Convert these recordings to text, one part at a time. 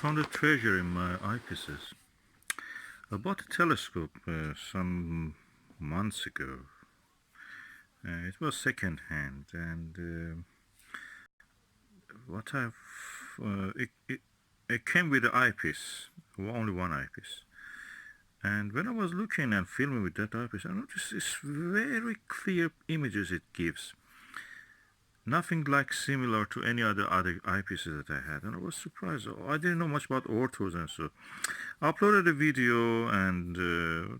found a treasure in my eyepieces. I bought a telescope some months ago. It was second hand, and what I've it came with the eyepiece, only one eyepiece. And when I was looking and filming with that eyepiece, I noticed this very clear images it gives. Nothing like similar to any other eyepieces that I had, and I was surprised. I didn't know much about orthos, and so I uploaded a video, and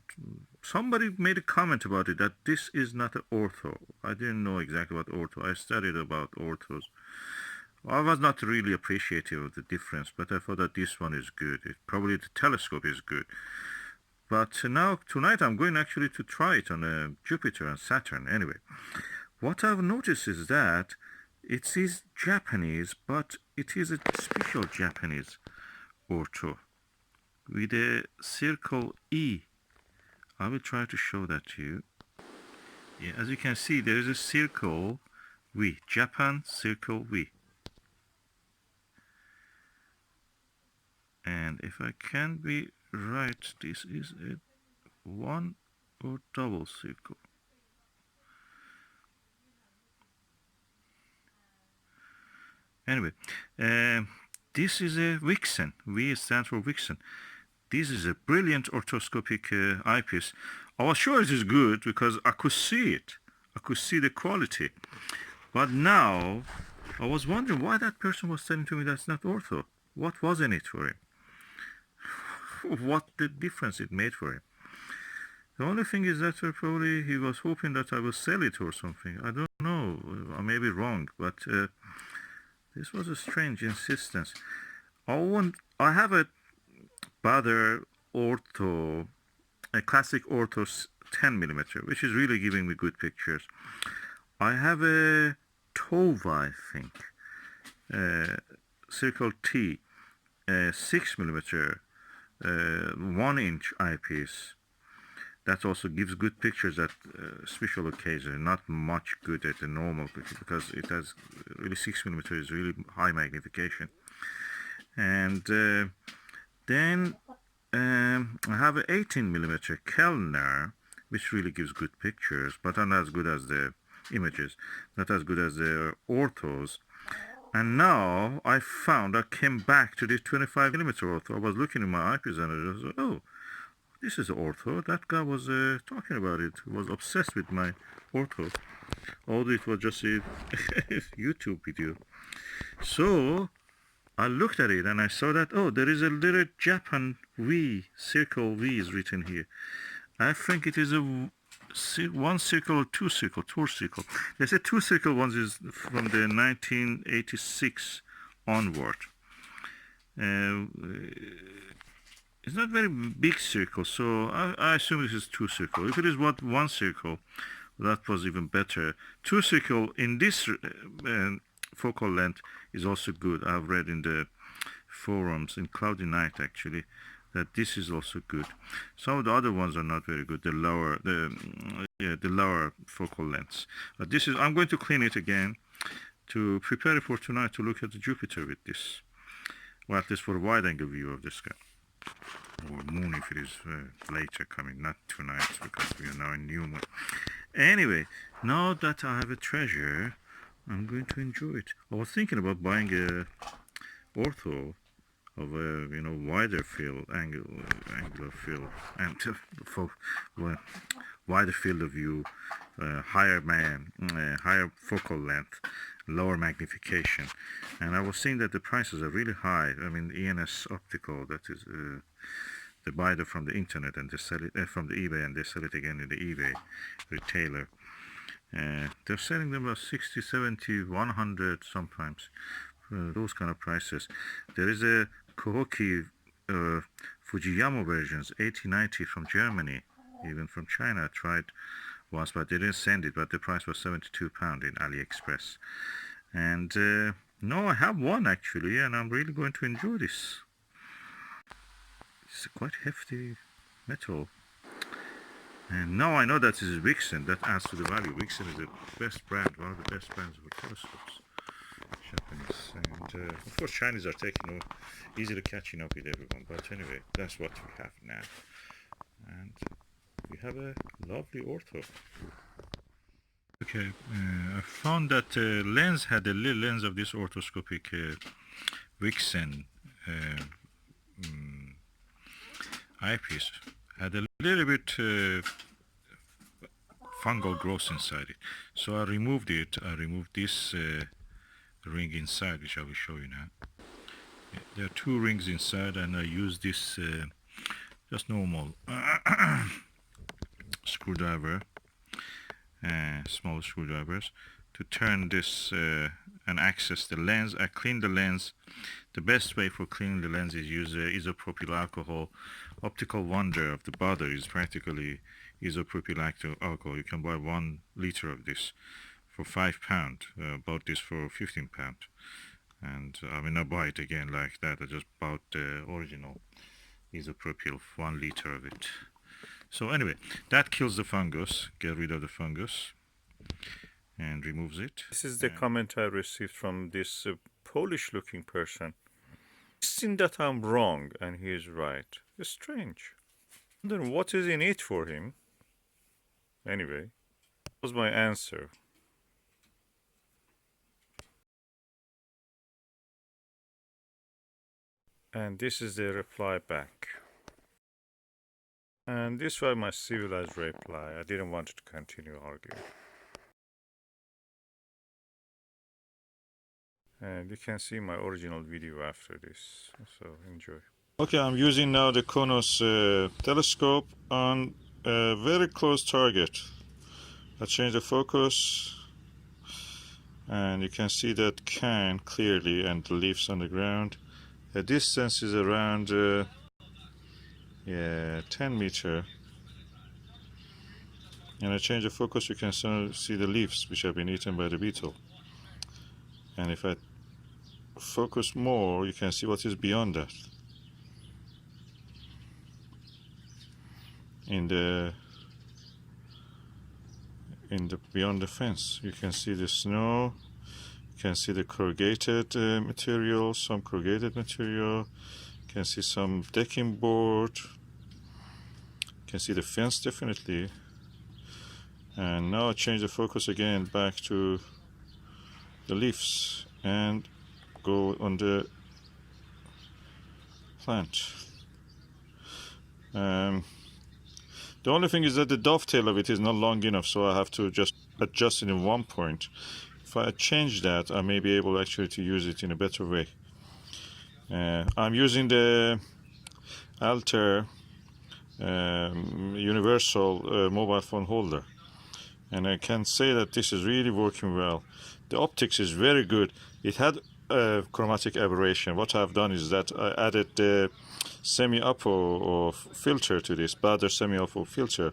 somebody made a comment about it that this is not an ortho. I didn't know exactly what ortho. I studied about orthos. I was not really appreciative of the difference, but I thought that this one is good. Probably the telescope is good. But now tonight I'm going actually to try it on Jupiter and Saturn. Anyway. What I've noticed is that it is Japanese, but it is a special Japanese ortho with a circle E. I will try to show that to you. Yeah, as you can see, there is a circle V, Japan circle V. And if I can be right, this is a one or double circle. Anyway, this is a Vixen. V stands for Vixen. This is a brilliant orthoscopic eyepiece. I was sure it is good because I could see it. I could see the quality. But now, I was wondering why that person was telling to me that's not ortho. What was in it for him? What the difference it made for him? The only thing is that probably he was hoping that I will sell it or something. I don't know. I may be wrong, but this was a strange insistence. I have a Bader Ortho, a classic Ortho 10mm, which is really giving me good pictures. I have a Tova, I think, Circle T, 6mm, 1-inch eyepiece. That also gives good pictures at special occasions, not much good at the normal picture because it has really 6mm is really high magnification. And then I have an 18mm Kellner, which really gives good pictures, but not as good as the images, not as good as the orthos. And now I came back to this 25mm ortho. I was looking in my eyepiece and I was, oh, this is ortho. That guy was talking about it. He was obsessed with my ortho. Although it was just a YouTube video. So I looked at it and I saw that, oh, there is a little Japan V, circle V is written here. I think it is a one circle or two circle. They say two circle ones is from the 1986 onward. It's not very big circle, so I assume this is two circle. If it is one circle, that was even better. Two circle in this focal length is also good. I've read in the forums in Cloudy Night actually that this is also good. Some of the other ones are not very good. The lower focal lengths. This is. I'm going to clean it again to prepare it for tonight to look at the Jupiter with this, or at least for a wide-angle view of the sky. Or moon if it is later coming, not tonight because we are now in new moon. Anyway, now that I have a treasure, I'm going to enjoy it. I was thinking about buying a ortho of a wider field angular field and wider field of view, higher focal length, lower magnification. And I was seeing that the prices are really high. I mean, ENS Optical, that is they buy it from the internet and they sell it from the eBay, and they sell it again in the eBay retailer. They're selling them at 60, 70, 100 sometimes, those kind of prices. There is a Kohoki Fujiyama versions, 80, 90 from Germany, even from China. I tried once, but they didn't send it, but the price was £72 in AliExpress. And no, I have one actually, and I'm really going to enjoy this. It's quite hefty metal. And now I know that this is Vixen. That adds to the value. Vixen is the best brand, one of the best brands for telescopes. Japanese. and of course Chinese are taking easily catching up with everyone, but anyway, that's what we have now, and we have a lovely ortho. Okay, I found that the lens had a little lens of this orthoscopic Vixen eyepiece had a little bit fungal growth inside it, so I removed it. I removed this ring inside, which I will show you now. Yeah, there are two rings inside, and I use this just normal screwdriver, small screwdrivers, to turn this and access the lens. I clean the lens. The best way for cleaning the lens is use isopropyl alcohol. Optical wonder of the bother is practically isopropyl alcohol. You can buy 1 liter of this for £5. Bought this for £15, and I mean I buy it again like that. I just bought the original isopropyl, 1 liter of it. So anyway, that kills the fungus, get rid of the fungus, and removes it. This is the comment I received from this Polish-looking person. Seeing that I'm wrong and he is right. It's strange. Then what is in it for him? Anyway, that was my answer. And this is the reply back. And this was my civilized reply. I didn't want to continue arguing. And you can see my original video after this, so enjoy. Okay, I'm using now the Konos telescope on a very close target. I change the focus, and you can see that can clearly, and the leaves on the ground. The distance is around 10 meters. And I change the focus, you can see the leaves which have been eaten by the beetle. And if I focus more, you can see what is beyond that. In the beyond the fence, you can see the snow. You can see the corrugated material, some corrugated material. You can see some decking board. You can see the fence definitely. And now I change the focus again back to the leaves and go on the plant. The only thing is that the dovetail of it is not long enough, so I have to just adjust it in one point. If I change that, I may be able actually to use it in a better way. I'm using the Altair universal mobile phone holder, and I can say that this is really working well. The optics is very good. It had a chromatic aberration. What I've done is that I added the semi-apo filter to this, Bader semi-apo filter,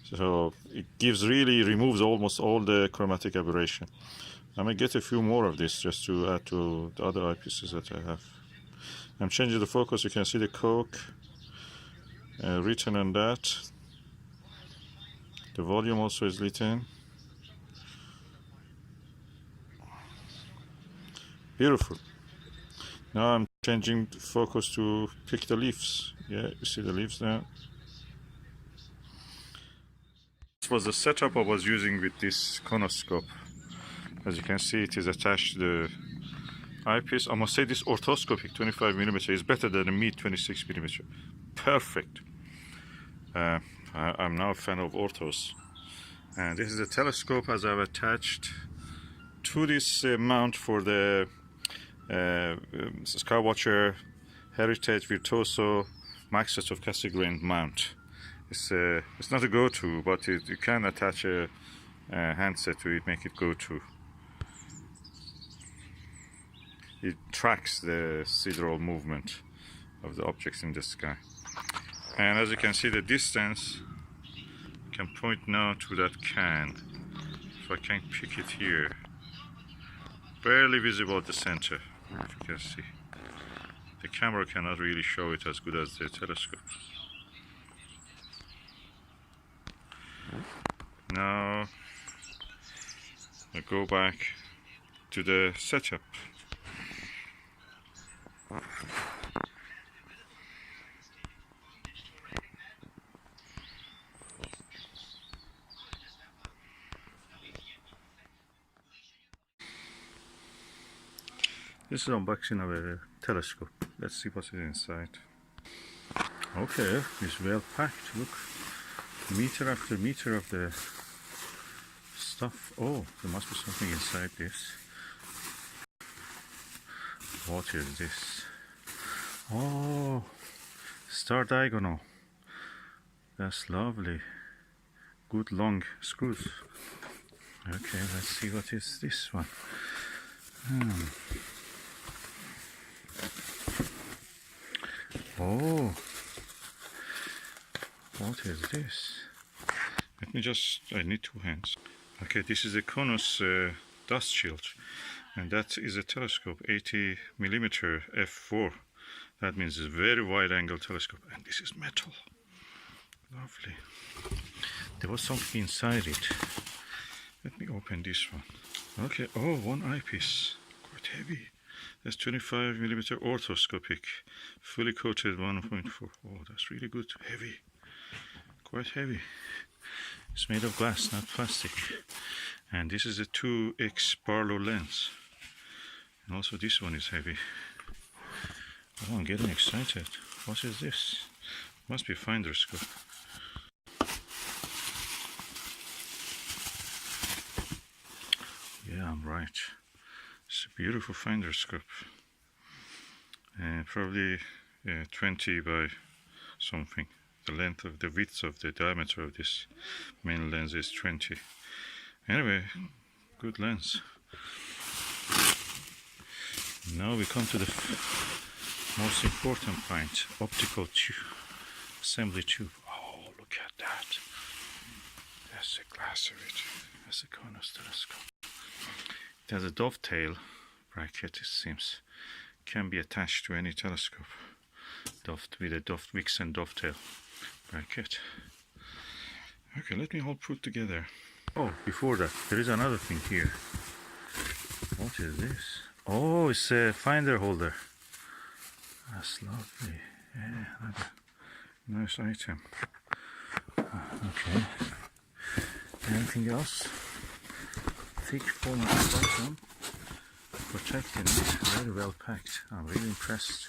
so it removes almost all the chromatic aberration. I may get a few more of this just to add to the other eyepieces that I have. I'm changing the focus. You can see the Coke written on that. The volume also is written. Beautiful. Now I'm changing the focus to pick the leaves. Yeah, you see the leaves now. This was the setup I was using with this conoscope. As you can see, it is attached to the eyepiece. I must say this orthoscopic 25mm is better than the meat 26mm. Perfect. I'm now a fan of orthos. And this is the telescope as I've attached to this mount for the Skywatcher Heritage Virtuoso Maxus of Cassegrain mount. It's not a go-to, but you can attach a handset to it, make it go-to. It tracks the sidereal movement of the objects in the sky. And as you can see, the distance, I can point now to that can. If I can pick it here, barely visible at the center, if you can see. The camera cannot really show it as good as the telescope. Now I go back to the setup. This is unboxing of a telescope. Let's see what's inside. Okay, it's well packed. Look, meter after meter of the stuff. Oh, there must be something inside this. What is this? Oh, star diagonal. That's lovely. Good long screws. Okay, let's see what is this one. Oh, what is this? Let me just, I need two hands. Okay, this is a Konos dust shield, and that is a telescope, 80 millimeter f4. That means it's a very wide angle telescope, and this is metal. Lovely. There was something inside it. Let me open this one. Okay, oh, one eyepiece, quite heavy. That's 25 millimeter orthoscopic, fully coated 1.4. Oh, that's really good, heavy, quite heavy. It's made of glass, not plastic. And this is a 2x Barlow lens. And also this one is heavy. Oh, I'm getting excited. What is this? Must be a finder scope. Yeah, I'm right. It's a beautiful finder scope. Probably 20 by something. The length of the width of the diameter of this main lens is 20. Anyway, good lens. Now we come to the most important point, optical tube, assembly tube. Oh, look at that. That's the glass of it. That's a Konos telescope. It has a dovetail bracket, it seems. Can be attached to any telescope. With a Vixen dovetail bracket. Okay, let me all put together. Oh, before that, there is another thing here. What is this? Oh, it's a finder holder. That's lovely. Yeah, another nice item. Okay. Anything else? Thick format bottom, protecting it, very well packed. I'm really impressed.